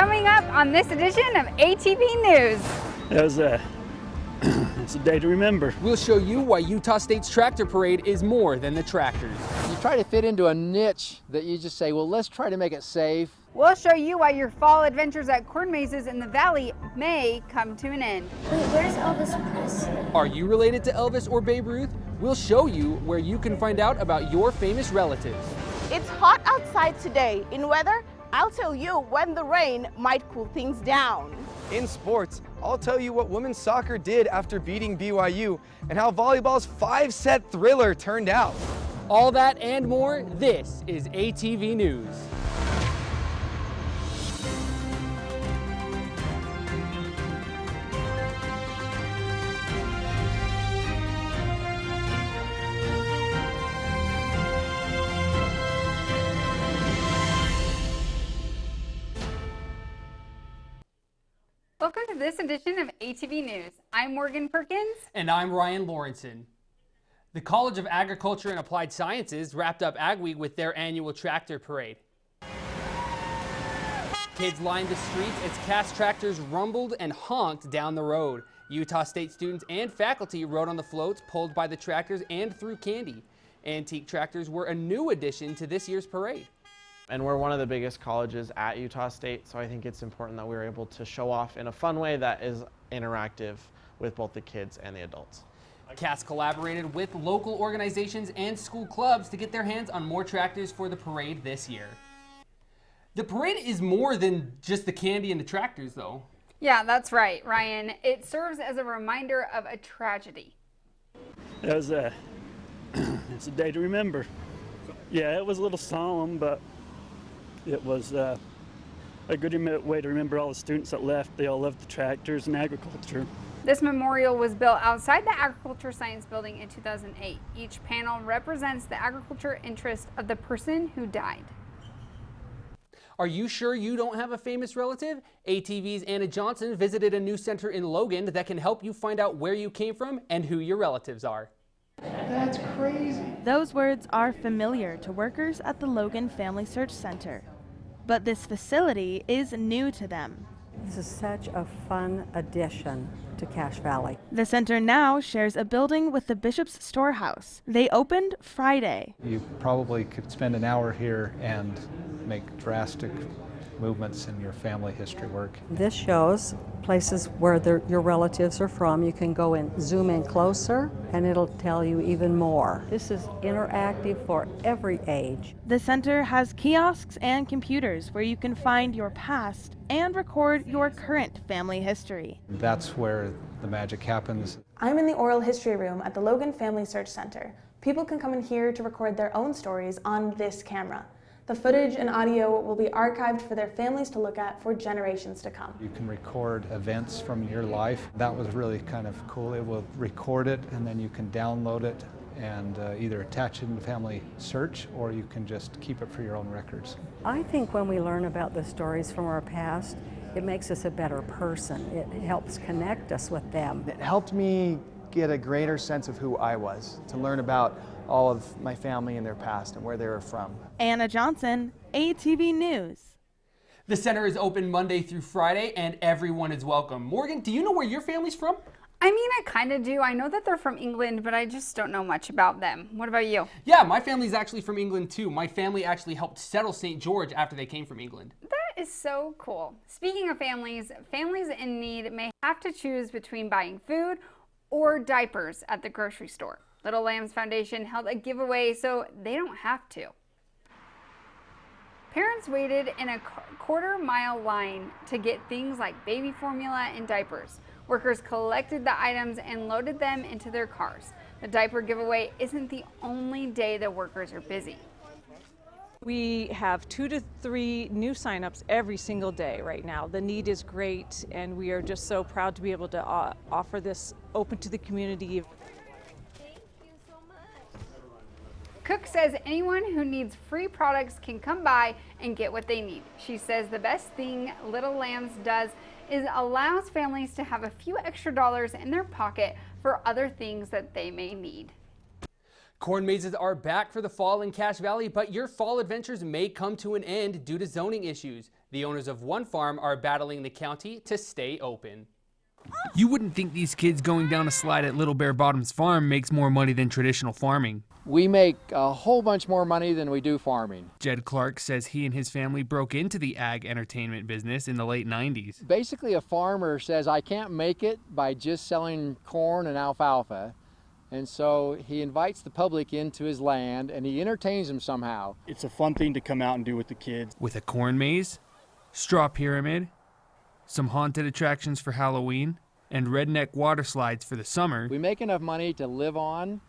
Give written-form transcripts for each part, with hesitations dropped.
Coming up on this edition of ATV News. That was it's a day to remember. We'll show you why Utah State's tractor parade is more than the tractors. You try to fit into a niche that you just say, well, let's try to make it safe. We'll show you why your fall adventures at corn mazes in the valley may come to an end. Wait, where's Elvis Presley? Are you related to Elvis or Babe Ruth? We'll show you where you can find out about your famous relatives. It's hot outside today. In weather, I'll tell you when the rain might cool things down. In sports, I'll tell you what women's soccer did after beating BYU and how volleyball's 5-set thriller turned out. All that and more, this is ATV News. Welcome to this edition of ATV News. I'm Morgan Perkins. And I'm Ryan Lawrenson. The College of Agriculture and Applied Sciences wrapped up Ag Week with their annual tractor parade. Kids lined the streets as cast tractors rumbled and honked down the road. Utah State students and faculty rode on the floats pulled by the tractors and threw candy. Antique tractors were a new addition to this year's parade. And we're one of the biggest colleges at Utah State, so I think it's important that we're able to show off in a fun way that is interactive with both the kids and the adults. CAS collaborated with local organizations and school clubs to get their hands on more tractors for the parade this year. The parade is more than just the candy and the tractors, though. Yeah, that's right, Ryan. It serves as a reminder of a tragedy. That was it's a day to remember. Yeah, it was a little solemn, but it was a good way to remember all the students that left. They all loved the tractors and agriculture. This memorial was built outside the Agriculture Science Building in 2008. Each panel represents the agriculture interest of the person who died. Are you sure you don't have a famous relative? ATV's Anna Johnson visited a new center in Logan that can help you find out where you came from and who your relatives are. That's crazy. Those words are familiar to workers at the Logan FamilySearch Center, but this facility is new to them. This is such a fun addition to Cache Valley. The center now shares a building with the Bishop's Storehouse. They opened Friday. You probably could spend an hour here and make drastic movements in your family history work. This shows places where your relatives are from. You can go and zoom in closer and it'll tell you even more. This is interactive for every age. The center has kiosks and computers where you can find your past and record your current family history. That's where the magic happens. I'm in the oral history room at the Logan FamilySearch Center. People can come in here to record their own stories on this camera. The footage and audio will be archived for their families to look at for generations to come. You can record events from your life. That was really kind of cool. It will record it and then you can download it and either attach it in FamilySearch or you can just keep it for your own records. I think when we learn about the stories from our past, it makes us a better person. It helps connect us with them. It helped me get a greater sense of who I was, to learn about all of my family and their past and where they were from. Anna Johnson, ATV News. The center is open Monday through Friday and everyone is welcome. Morgan, do you know where your family's from? I mean, I kind of do. I know that they're from England, but I just don't know much about them. What about you? Yeah, my family's actually from England too. My family actually helped settle St. George after they came from England. That is so cool. Speaking of families, families in need may have to choose between buying food or diapers at the grocery store. Little Lambs Foundation held a giveaway so they don't have to. Parents waited in a quarter-mile line to get things like baby formula and diapers. Workers collected the items and loaded them into their cars. The diaper giveaway isn't the only day the workers are busy. We have 2 to 3 new signups every single day right now. The need is great, and we are just so proud to be able to offer this open to the community. Cook says anyone who needs free products can come by and get what they need. She says the best thing Little Lambs does is allows families to have a few extra dollars in their pocket for other things that they may need. Corn mazes are back for the fall in Cache Valley, but your fall adventures may come to an end due to zoning issues. The owners of one farm are battling the county to stay open. You wouldn't think these kids going down a slide at Little Bear Bottoms Farm makes more money than traditional farming. We make a whole bunch more money than we do farming. Jed Clark says he and his family broke into the ag entertainment business in the late 90s. Basically, a farmer says, I can't make it by just selling corn and alfalfa. And so he invites the public into his land and he entertains them somehow. It's a fun thing to come out and do with the kids. With a corn maze, straw pyramid, some haunted attractions for Halloween, and redneck water slides for the summer. We make enough money to live on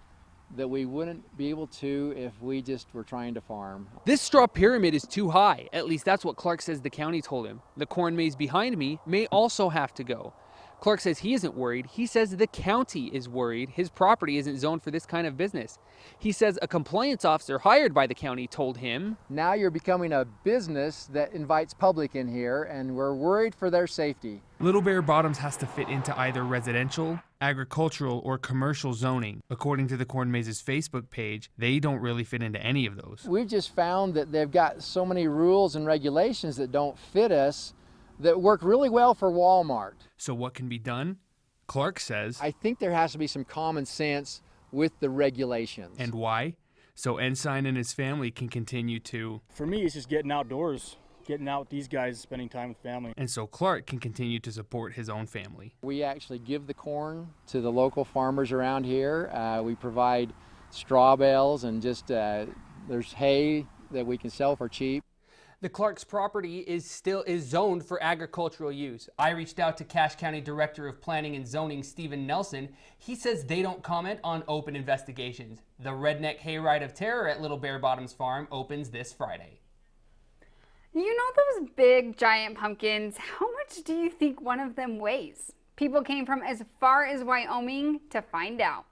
that we wouldn't be able to if we just were trying to farm. This straw pyramid is too high. At least that's what Clark says the county told him. The corn maze behind me may also have to go. Clark says he isn't worried. He says the county is worried. His property isn't zoned for this kind of business. He says a compliance officer hired by the county told him, now you're becoming a business that invites public in here and we're worried for their safety. Little Bear Bottoms has to fit into either residential, agricultural, or commercial zoning. According to the Corn Maze's Facebook page, they don't really fit into any of those. We've just found that they've got so many rules and regulations that don't fit us that work really well for Walmart. So what can be done? Clark says, I think there has to be some common sense with the regulations. And why? So Ensign and his family can continue to... For me, it's just getting outdoors, getting out with these guys, spending time with family. And so Clark can continue to support his own family. We actually give the corn to the local farmers around here. We provide straw bales and just there's hay that we can sell for cheap. The Clark's property is zoned for agricultural use. I reached out to Cache County Director of Planning and Zoning, Stephen Nelson. He says they don't comment on open investigations. The Redneck Hayride of Terror at Little Bear Bottoms Farm opens this Friday. You know those big giant pumpkins? How much do you think one of them weighs? People came from as far as Wyoming to find out.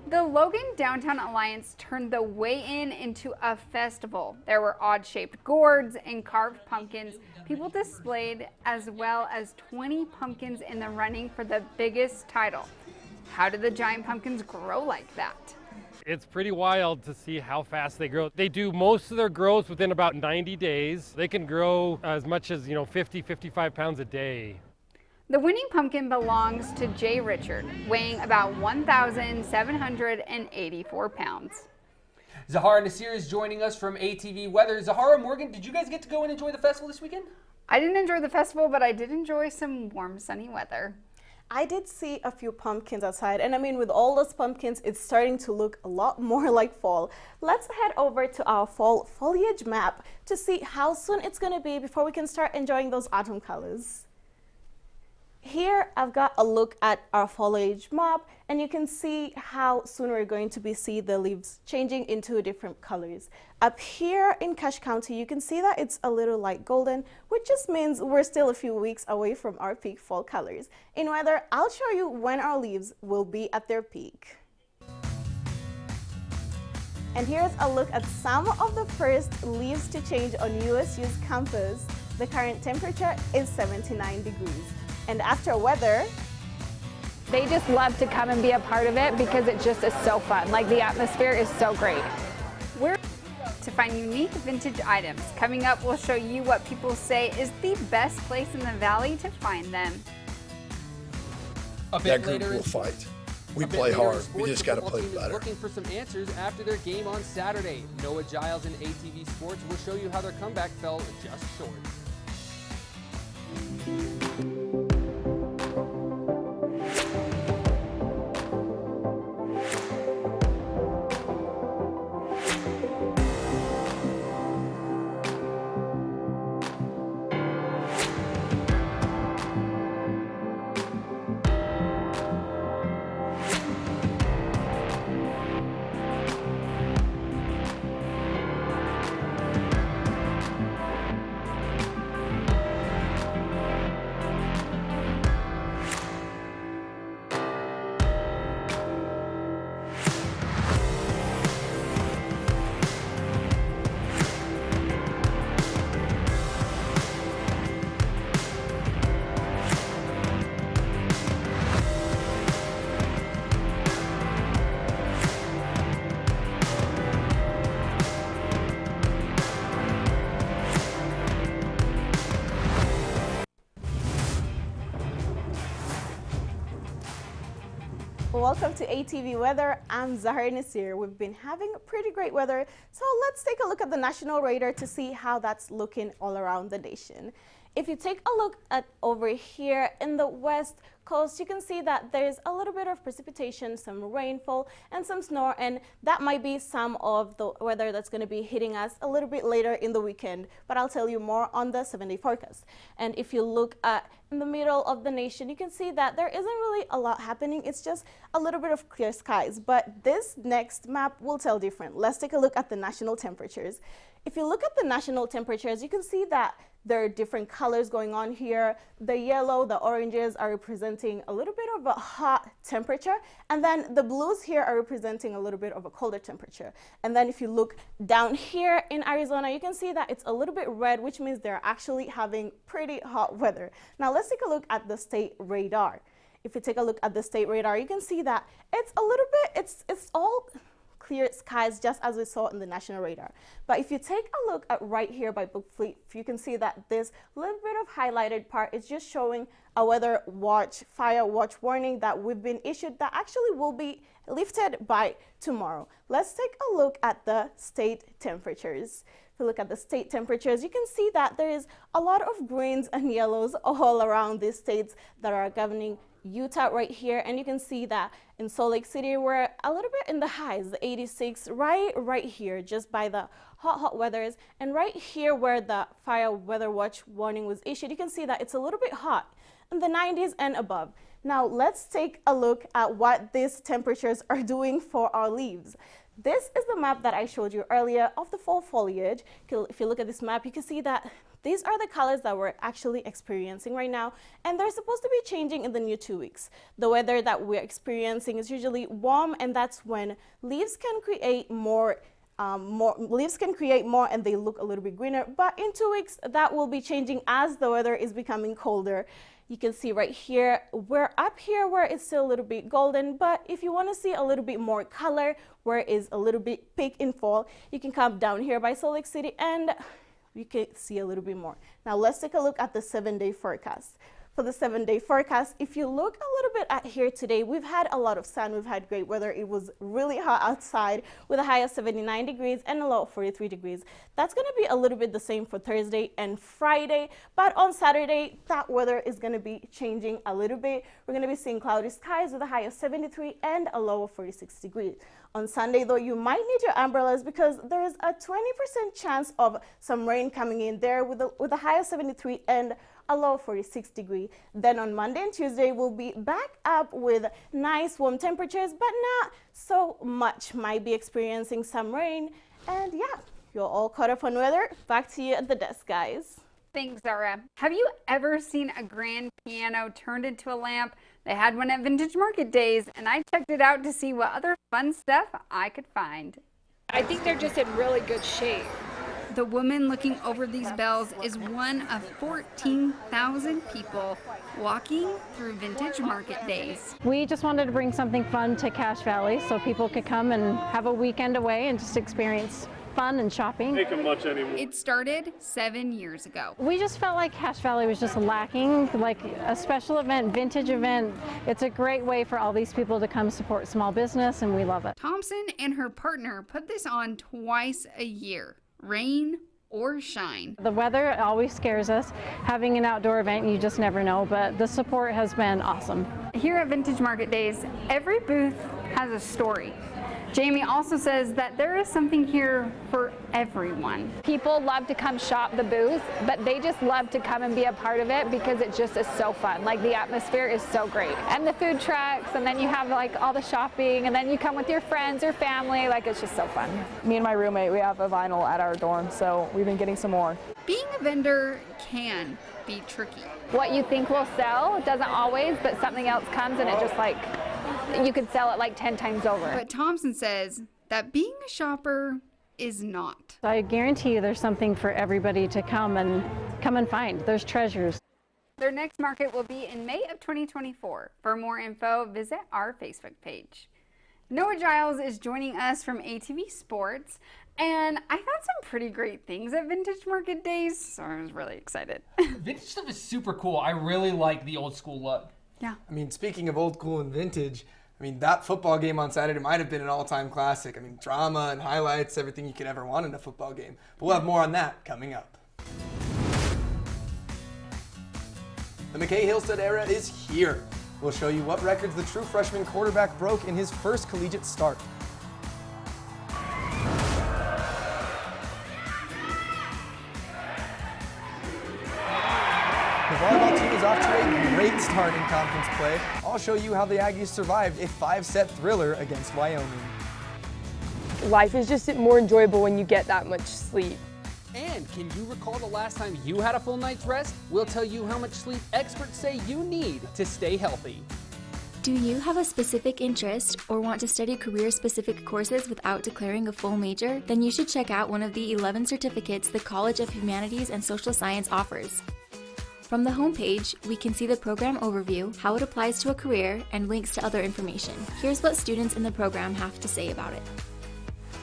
The Logan Downtown Alliance turned the weigh-in into a festival. There were odd-shaped gourds and carved pumpkins. People displayed as well as 20 pumpkins in the running for the biggest title. How did the giant pumpkins grow like that? It's pretty wild to see how fast they grow. They do most of their growth within about 90 days. They can grow as much as 50, 55 pounds a day. The winning pumpkin belongs to Jay Richard, weighing about 1,784 pounds. Zahara Nasir is joining us from ATV Weather. Zahara, Morgan, did you guys get to go and enjoy the festival this weekend? I didn't enjoy the festival, but I did enjoy some warm, sunny weather. I did see a few pumpkins outside, and I mean, with all those pumpkins, it's starting to look a lot more like fall. Let's head over to our fall foliage map to see how soon it's going to be before we can start enjoying those autumn colors. Here I've got a look at our foliage map, and you can see how soon we're going to be seeing the leaves changing into different colors. Up here in Cache County, you can see that it's a little light golden, which just means we're still a few weeks away from our peak fall colors. In weather, I'll show you when our leaves will be at their peak. And here's a look at some of the first leaves to change on USU's campus. The current temperature is 79 degrees. And after weather, they just love to come and be a part of it because it just is so fun. Like, the atmosphere is so great. We're to find unique vintage items. Coming up, we'll show you what people say is the best place in the valley to find them. That group will fight. We play hard. We just got to play better. Looking for some answers after their game on Saturday. Noah Giles and ATV Sports will show you how their comeback fell just short. Welcome to ATV Weather. I'm Zahra Nasir. We've been having pretty great weather, so let's take a look at the national radar to see how that's looking all around the nation. If you take a look at over here in the west coast, you can see that there's a little bit of precipitation, some rainfall, and some snow, and that might be some of the weather that's going to be hitting us a little bit later in the weekend, but I'll tell you more on the 7-day forecast. And if you look at in the middle of the nation, you can see that there isn't really a lot happening. It's just a little bit of clear skies, but this next map will tell different. Let's take a look at the national temperatures. If you look at the national temperatures, you can see that there are different colors going on here. The yellow, the oranges are representing a little bit of a hot temperature, and then the blues here are representing a little bit of a colder temperature. And then if you look down here in Arizona, you can see that it's a little bit red, which means they're actually having pretty hot weather. Now let's take a look at the state radar. If you take a look at the state radar, you can see that it's a little bit, it's all clear skies, just as we saw in the national radar. But if you take a look at right here by Book Fleet, you can see that this little bit of highlighted part is just showing a weather watch, fire watch warning that we've been issued that actually will be lifted by tomorrow. Let's take a look at the state temperatures. If you look at the state temperatures, you can see that there is a lot of greens and yellows all around these states that are governing Utah right here, and you can see that in Salt Lake City we're a little bit in the highs, the 86 right here, just by the hot weathers, and right here where the fire weather watch warning was issued, you can see that it's a little bit hot in the 90s and above. Now let's take a look at what these temperatures are doing for our leaves. This is the map that I showed you earlier of the fall foliage. If you look at this map, you can see that these are the colors that we're actually experiencing right now, and they're supposed to be changing in the new 2 weeks. The weather that we're experiencing is usually warm, and that's when leaves can create more and they look a little bit greener. But in 2 weeks, that will be changing as the weather is becoming colder. You can see right here, we're up here where it's still a little bit golden, but if you want to see a little bit more color, where it is a little bit peak in fall, you can come down here by Salt Lake City and you can see a little bit more. Now let's take a look at the 7-day forecast. For the 7-day forecast, if you look a little bit at here today, we've had a lot of sun, we've had great weather. It was really hot outside with a high of 79 degrees and a low of 43 degrees. That's going to be a little bit the same for Thursday and Friday, but on Saturday, that weather is going to be changing a little bit. We're going to be seeing cloudy skies with a high of 73 and a low of 46 degrees. On Sunday, though, you might need your umbrellas because there is a 20% chance of some rain coming in there with a high of 73 and a low of 46 degrees. Then on Monday and Tuesday, we'll be back up with nice warm temperatures, but not so much. Might be experiencing some rain. And yeah, you're all caught up on weather. Back to you at the desk, guys. Thanks, Zara. Have you ever seen a grand piano turned into a lamp? They had one at Vintage Market Days, and I checked it out to see what other fun stuff I could find. I think they're just in really good shape. The woman looking over these bells is one of 14,000 people walking through Vintage Market Days. We just wanted to bring something fun to Cache Valley so people could come and have a weekend away and just experience fun and shopping. Make them much anymore. It started 7 years ago. We just felt like Cache Valley was just lacking, like a special event, vintage event. It's a great way for all these people to come support small business, and we love it. Thompson and her partner put this on twice a year, rain or shine. The weather always scares us. Having an outdoor event, you just never know, but the support has been awesome. Here at Vintage Market Days, every booth has a story. Jamie also says that there is something here for everyone. People love to come shop the booth, but they just love to come and be a part of it because it just is so fun. Like the atmosphere is so great. And the food trucks, and then you have like all the shopping, and then you come with your friends or family. Like it's just so fun. Me and my roommate, we have a vinyl at our dorm, so we've been getting some more. Being a vendor can be tricky. What you think will sell doesn't always, but something else comes and it just like, you could sell it like 10 times over. But Thompson says that being a shopper is not. I guarantee you there's something for everybody to come and find. There's treasures. Their next market will be in May of 2024. For more info, visit our Facebook page. Noah Giles is joining us from ATV Sports, and I found some pretty great things at Vintage Market Days, so I was really excited. Vintage stuff is super cool. I really like the old school look. Yeah. I mean, speaking of old, cool, and vintage, mean, that football game on Saturday might have been an all-time classic. I mean, drama and highlights, everything you could ever want in a football game. But we'll have more on that coming up. The McKay Hillstead era is here. We'll show you what records the true freshman quarterback broke in his first collegiate start. The volleyball team is off to a great start in conference play. I'll show you how the Aggies survived a 5-set thriller against Wyoming. Life is just more enjoyable when you get that much sleep. And can you recall the last time you had a full night's rest? We'll tell you how much sleep experts say you need to stay healthy. Do you have a specific interest or want to study career-specific courses without declaring a full major? Then you should check out one of the 11 certificates the College of Humanities and Social Science offers. From the homepage, we can see the program overview, how it applies to a career, and links to other information. Here's what students in the program have to say about it.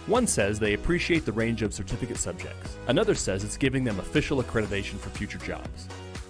One says they appreciate the range of certificate subjects. Another says it's giving them official accreditation for future jobs.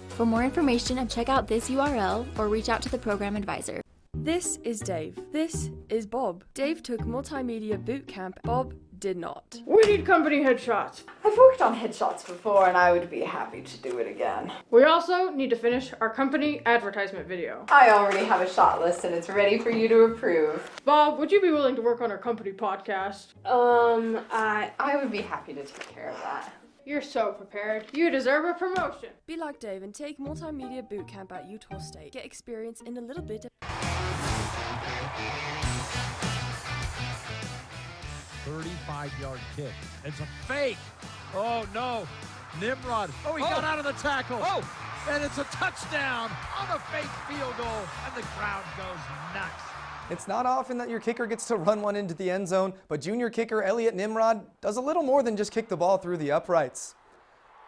For more information, check out this URL or reach out to the program advisor. This is Dave. This is Bob. Dave took multimedia boot camp. Bob did not. We need company headshots. I've worked on headshots before and I would be happy to do it again. We also need to finish our company advertisement video. I already have a shot list and it's ready for you to approve. Bob, would you be willing to work on our company podcast? I would be happy to take care of that. You're so prepared. You deserve a promotion. Be like Dave and take multimedia boot camp at Utah State. Get experience in a little bit of 35-yard kick. It's a fake. Oh, no. Nimrod. Oh, he got out of the tackle. Oh, and it's a touchdown on a fake field goal, and the crowd goes nuts. It's not often that your kicker gets to run one into the end zone, but junior kicker Elliot Nimrod does a little more than just kick the ball through the uprights.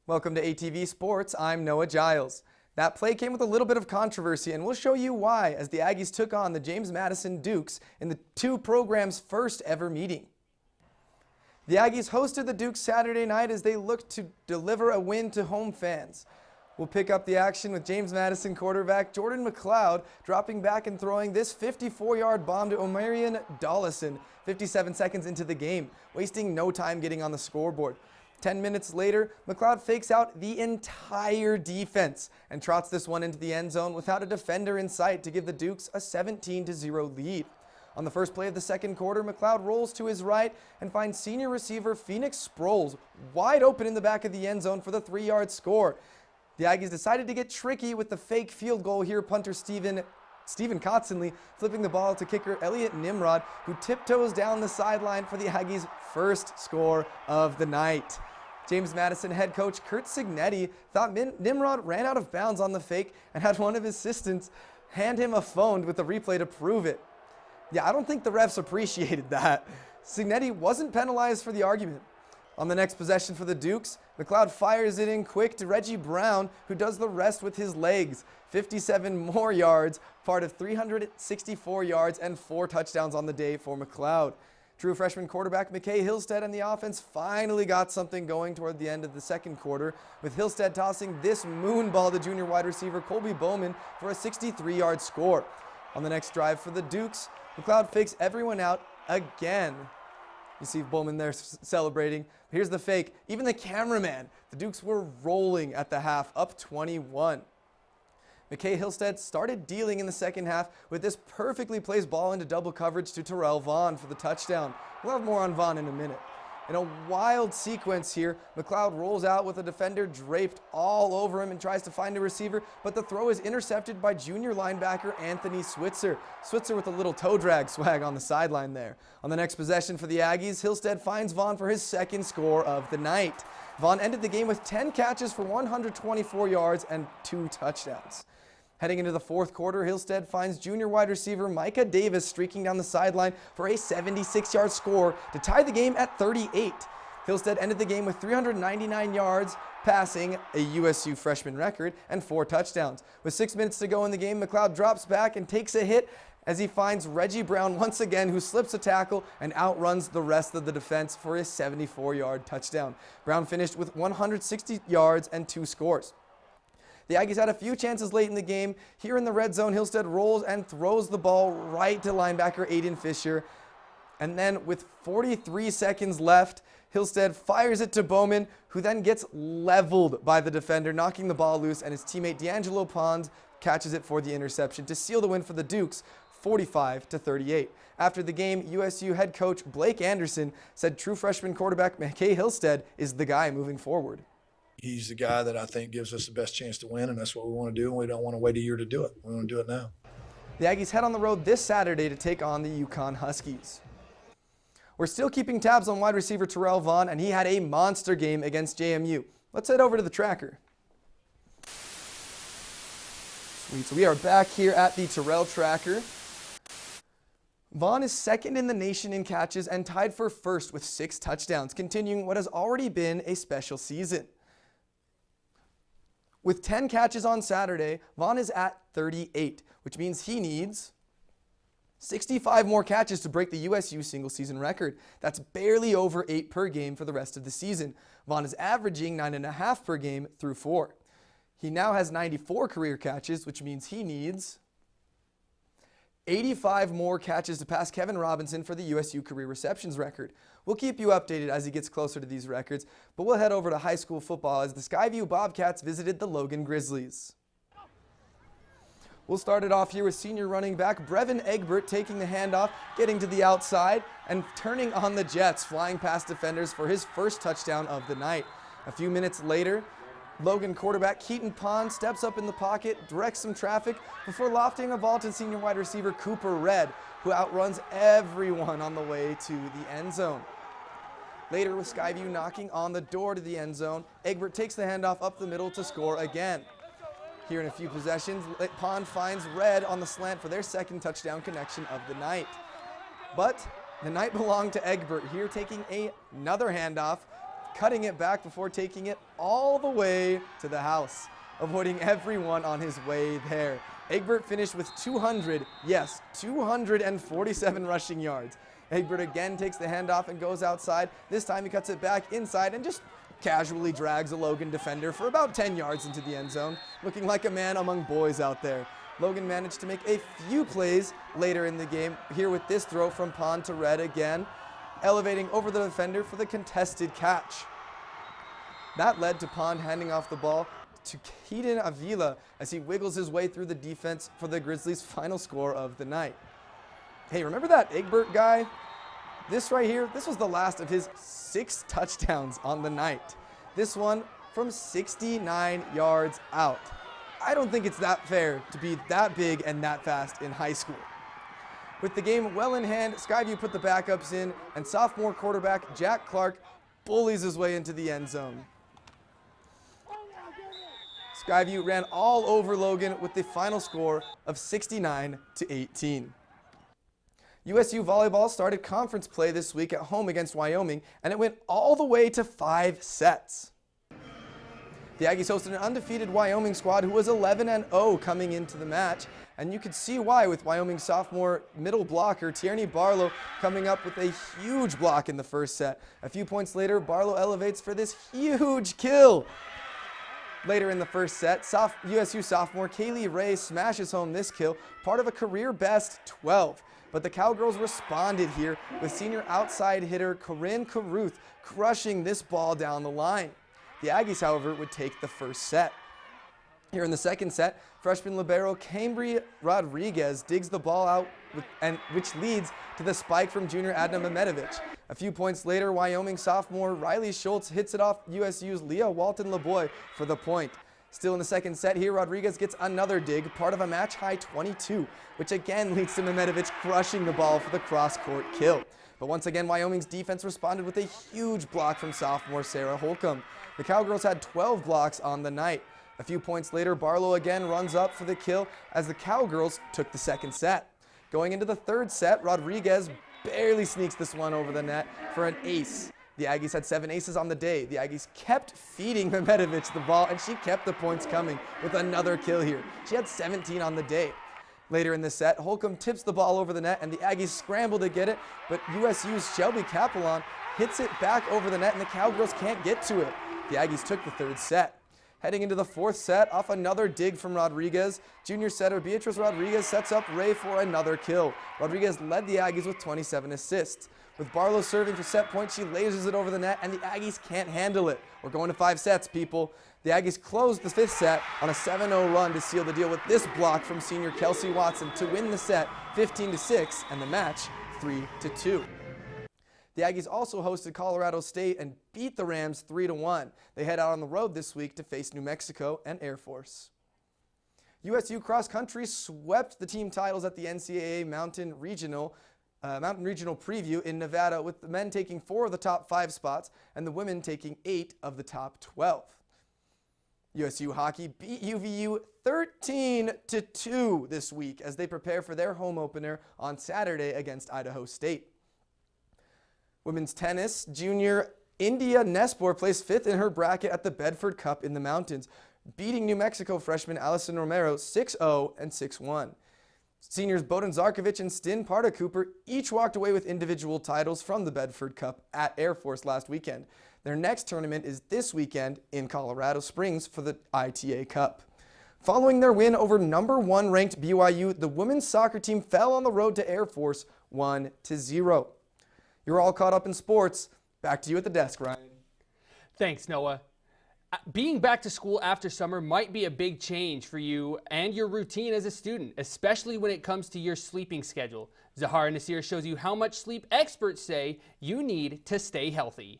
Welcome to ATV Sports. I'm Noah Giles. That play came with a little bit of controversy, and we'll show you why as the Aggies took on the James Madison Dukes in the two programs' first ever meeting. The Aggies hosted the Dukes Saturday night as they looked to deliver a win to home fans. We'll pick up the action with James Madison quarterback Jordan McLeod dropping back and throwing this 54-yard bomb to Omarion Dollison 57 seconds into the game, wasting no time getting on the scoreboard. 10 minutes later, McLeod fakes out the entire defense and trots this one into the end zone without a defender in sight to give the Dukes a 17-0 lead. On the first play of the second quarter, McLeod rolls to his right and finds senior receiver Phoenix Sproles wide open in the back of the end zone for the 3-yard score. The Aggies decided to get tricky with the fake field goal here, punter Stephen Kotzenle flipping the ball to kicker Elliot Nimrod, who tiptoes down the sideline for the Aggies' first score of the night. James Madison head coach Kurt Signetti thought Nimrod ran out of bounds on the fake and had one of his assistants hand him a phone with the replay to prove it. Yeah, I don't think the refs appreciated that. Signetti wasn't penalized for the argument. On the next possession for the Dukes, McLeod fires it in quick to Reggie Brown, who does the rest with his legs. 57 more yards, part of 364 yards and 4 touchdowns on the day for McLeod. True freshman quarterback McKay Hillstead and the offense finally got something going toward the end of the second quarter, with Hillstead tossing this moon ball to junior wide receiver Colby Bowman for a 63-yard score. On the next drive for the Dukes, McLeod fakes everyone out again. You see Bowman there celebrating. Here's the fake. Even the cameraman. The Dukes were rolling at the half, up 21. McKay Hillstead started dealing in the second half with this perfectly placed ball into double coverage to Terrell Vaughn for the touchdown. We'll have more on Vaughn in a minute. In a wild sequence here, McLeod rolls out with a defender draped all over him and tries to find a receiver, but the throw is intercepted by junior linebacker Anthony Switzer. Switzer with a little toe drag swag on the sideline there. On the next possession for the Aggies, Hillstead finds Vaughn for his second score of the night. Vaughn ended the game with 10 catches for 124 yards and 2 touchdowns. Heading into the fourth quarter, Hillstead finds junior wide receiver Micah Davis streaking down the sideline for a 76-yard score to tie the game at 38. Hillstead ended the game with 399 yards passing, a USU freshman record, and 4 touchdowns. With 6 minutes to go in the game, McLeod drops back and takes a hit as he finds Reggie Brown once again, who slips a tackle and outruns the rest of the defense for a 74-yard touchdown. Brown finished with 160 yards and 2 scores. The Aggies had a few chances late in the game. Here in the red zone, Hillstead rolls and throws the ball right to linebacker Aiden Fisher. And then with 43 seconds left, Hillstead fires it to Bowman, who then gets leveled by the defender, knocking the ball loose, and his teammate D'Angelo Pons catches it for the interception to seal the win for the Dukes, 45-38. After the game, USU head coach Blake Anderson said true freshman quarterback McKay Hillstead is the guy moving forward. He's the guy that I think gives us the best chance to win, and that's what we want to do, and we don't want to wait a year to do it. We want to do it now. The Aggies head on the road this Saturday to take on the UConn Huskies. We're still keeping tabs on wide receiver Terrell Vaughn, and he had a monster game against JMU. Let's head over to the tracker. Sweet, so we are back here at the Terrell tracker. Vaughn is second in the nation in catches and tied for first with 6 touchdowns, continuing what has already been a special season. With 10 catches on Saturday, Vaughn is at 38, which means he needs 65 more catches to break the USU single-season record. That's barely over 8 per game for the rest of the season. Vaughn is averaging 9.5 per game through 4. He now has 94 career catches, which means he needs 85 more catches to pass Kevin Robinson for the USU career receptions record. We'll keep you updated as he gets closer to these records, but we'll head over to high school football as the Skyview Bobcats visited the Logan Grizzlies. We'll start it off here with senior running back Brevin Egbert taking the handoff, getting to the outside, and turning on the Jets, flying past defenders for his first touchdown of the night. A few minutes later, Logan quarterback Keaton Pond steps up in the pocket, directs some traffic before lofting a ball to senior wide receiver Cooper Red, who outruns everyone on the way to the end zone. Later, with Skyview knocking on the door to the end zone, Egbert takes the handoff up the middle to score again. Here in a few possessions, Pond finds Red on the slant for their second touchdown connection of the night. But the night belonged to Egbert, here taking another handoff, cutting it back before taking it all the way to the house, avoiding everyone on his way there. Egbert finished with 247 rushing yards. Egbert again takes the handoff and goes outside. This time he cuts it back inside and just casually drags a Logan defender for about 10 yards into the end zone, looking like a man among boys out there. Logan managed to make a few plays later in the game, here with this throw from Pond to Red again, elevating over the defender for the contested catch. That led to Pond handing off the ball to Keaton Avila as he wiggles his way through the defense for the Grizzlies' final score of the night. Hey, remember that Egbert guy? This right here, this was the last of his 6 touchdowns on the night. This one from 69 yards out. I don't think it's that fair to be that big and that fast in high school. With the game well in hand, Skyview put the backups in, and sophomore quarterback Jack Clark bullies his way into the end zone. Skyview ran all over Logan with the final score of 69-18. USU Volleyball started conference play this week at home against Wyoming, and it went all the way to 5 sets. The Aggies hosted an undefeated Wyoming squad who was 11-0 coming into the match, and you could see why with Wyoming sophomore middle blocker Tierney Barlow coming up with a huge block in the first set. A few points later, Barlow elevates for this huge kill. Later in the first set, USU sophomore Kaylee Ray smashes home this kill, part of a career-best 12. But the Cowgirls responded here with senior outside hitter Corinne Caruth crushing this ball down the line. The Aggies, however, would take the first set. Here in the second set, freshman libero Cambry Rodriguez digs the ball out, which leads to the spike from junior Adna Mehmetovic. A few points later, Wyoming sophomore Riley Schultz hits it off USU's Leah Walton-LeBoy for the point. Still in the second set here, Rodriguez gets another dig, part of a match-high 22, which again leads to Mehmetovic crushing the ball for the cross-court kill. But once again, Wyoming's defense responded with a huge block from sophomore Sarah Holcomb. The Cowgirls had 12 blocks on the night. A few points later, Barlow again runs up for the kill as the Cowgirls took the second set. Going into the third set, Rodriguez barely sneaks this one over the net for an ace. The Aggies had 7 aces on the day. The Aggies kept feeding Mehmetovic the ball, and she kept the points coming with another kill here. She had 17 on the day. Later in the set, Holcomb tips the ball over the net, and the Aggies scramble to get it, but USU's Shelby Capelon hits it back over the net, and the Cowgirls can't get to it. The Aggies took the third set. Heading into the fourth set, off another dig from Rodriguez, junior setter Beatriz Rodriguez sets up Ray for another kill. Rodriguez led the Aggies with 27 assists. With Barlow serving for set point, she lasers it over the net, and the Aggies can't handle it. We're going to 5 sets, people. The Aggies closed the 5th set on a 7-0 run to seal the deal with this block from senior Kelsey Watson to win the set 15-6 and the match 3-2. The Aggies also hosted Colorado State and beat the Rams 3-1. They head out on the road this week to face New Mexico and Air Force. USU cross country swept the team titles at the NCAA Mountain Regional Preview in Nevada, with the men taking 4 of the top 5 spots and the women taking 8 of the top 12. USU hockey beat UVU 13-2 this week as they prepare for their home opener on Saturday against Idaho State. Women's tennis, junior India Nespor placed 5th in her bracket at the Bedford Cup in the Mountains, beating New Mexico freshman Allison Romero 6-0 and 6-1. Seniors Bowden Zarkovich and Stin Parda Cooper each walked away with individual titles from the Bedford Cup at Air Force last weekend. Their next tournament is this weekend in Colorado Springs for the ITA Cup. Following their win over number 1 ranked BYU, the women's soccer team fell on the road to Air Force 1-0. You're all caught up in sports. Back to you at the desk, Ryan. Thanks, Noah. Being back to school after summer might be a big change for you and your routine as a student, especially when it comes to your sleeping schedule. Zahara Nasir shows you how much sleep experts say you need to stay healthy.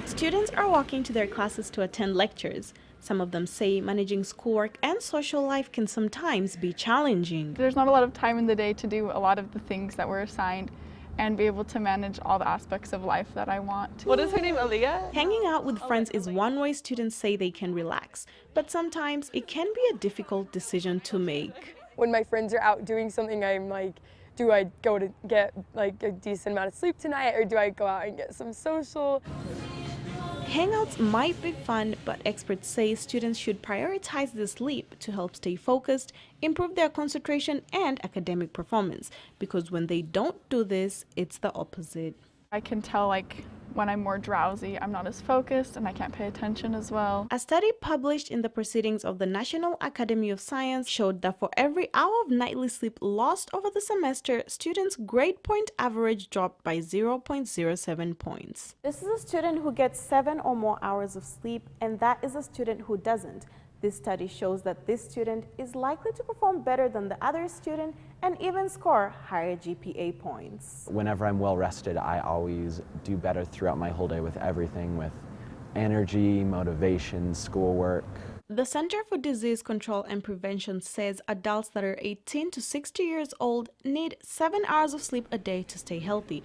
Students are walking to their classes to attend lectures. Some of them say managing schoolwork and social life can sometimes be challenging. There's not a lot of time in the day to do a lot of the things that we're assigned and be able to manage all the aspects of life that I want. What is her name, Aaliyah? Hanging out with friends is one way students say they can relax, but sometimes it can be a difficult decision to make. When my friends are out doing something, I'm like, do I go to get like a decent amount of sleep tonight, or do I go out and get some social? Hangouts might be fun, but experts say students should prioritize the sleep to help stay focused, improve their concentration and academic performance, because when they don't do this, it's the opposite. I can tell when I'm more drowsy, I'm not as focused and I can't pay attention as well. A study published in the Proceedings of the National Academy of Science showed that for every hour of nightly sleep lost over the semester, students' grade point average dropped by 0.07 points. This is a student who gets 7 or more hours of sleep, and that is a student who doesn't. This study shows that this student is likely to perform better than the other student and even score higher GPA points. Whenever I'm well rested, I always do better throughout my whole day with everything, with energy, motivation, schoolwork. The Center for Disease Control and Prevention says adults that are 18 to 60 years old need 7 hours of sleep a day to stay healthy.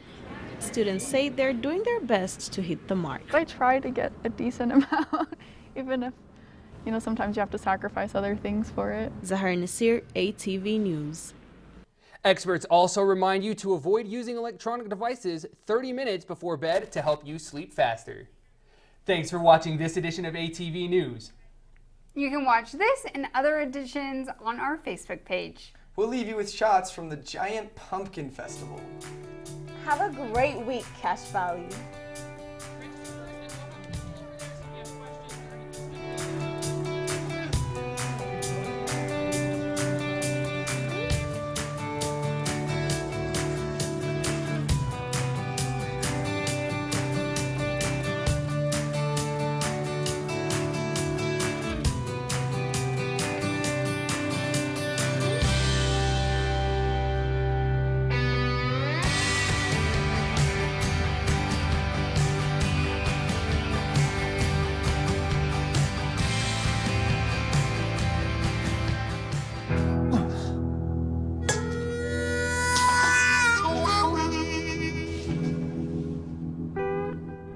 Students say they're doing their best to hit the mark. I try to get a decent amount, even if sometimes you have to sacrifice other things for it. Zahara Nasir, ATV News. Experts also remind you to avoid using electronic devices 30 minutes before bed to help you sleep faster. Thanks for watching this edition of ATV News. You can watch this and other editions on our Facebook page. We'll leave you with shots from the Giant Pumpkin Festival. Have a great week, Cache Valley.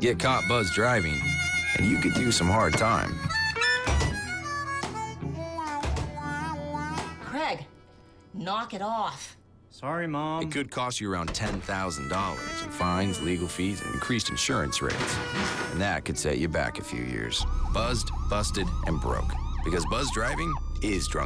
Get caught buzz driving, and you could do some hard time. Craig, knock it off. Sorry, Mom. It could cost you around $10,000 in fines, legal fees, and increased insurance rates. And that could set you back a few years. Buzzed, busted, and broke. Because buzz driving is drunk